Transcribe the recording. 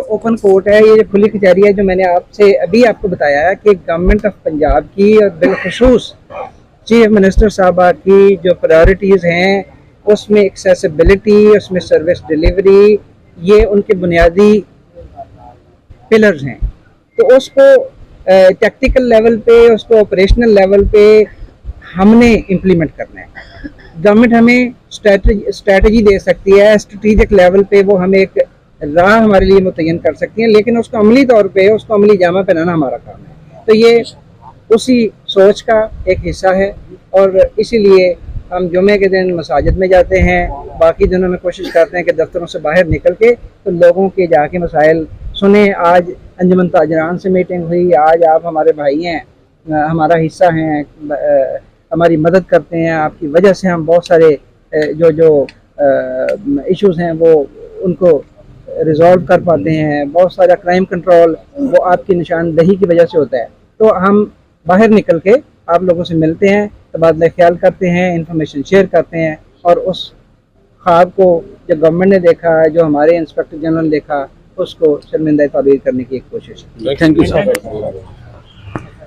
Open court है, ये खुली कचहरी है, जो मैंने आपसे अभी आपको बताया है कि गवर्नमेंट ऑफ पंजाब की और बिलखुसूस चीफ मिनिस्टर साहबा की जो प्रायोरिटीज़ हैं उसमें एक्सेसिबिलिटी, उसमें सर्विस डिलीवरी, ये उनके बुनियादी पिलर्स हैं। तो उसको टैक्टिकल लेवल पे, उसको ऑपरेशनल लेवल पे हमने इम्प्लीमेंट करना है। गवर्नमेंट हमें स्ट्रेटजी दे सकती है, स्ट्रेटेजिक लेवल पे वो हमें एक राह हमारे लिए मुतय्यन कर सकती हैं, लेकिन उसको अमली तौर पे, उसको अमली जामा पहनाना हमारा काम है। तो ये उसी सोच का एक हिस्सा है और इसीलिए हम जुमे के दिन मसाजिद में जाते हैं, बाकी दिनों में कोशिश करते हैं कि दफ्तरों से बाहर निकल के तो लोगों के जाके मसाइल सुने। आज अंजुमन ताजरान से मीटिंग हुई, आज आप हमारे भाई हैं, हमारा हिस्सा हैं, हमारी मदद करते हैं, आपकी वजह से हम बहुत सारे जो इश्यूज़ हैं वो उनको रिजॉल्व कर पाते हैं। बहुत सारा क्राइम कंट्रोल वो आपकी निशानदही की वजह से होता है। तो हम बाहर निकल के आप लोगों से मिलते हैं, तबादला ख्याल करते हैं, इंफॉर्मेशन शेयर करते हैं और उस ख्वाब को जो गवर्नमेंट ने देखा, जो हमारे इंस्पेक्टर जनरल ने देखा, उसको शर्मिंदा ताबीर करने की एक कोशिश। Thank you sir.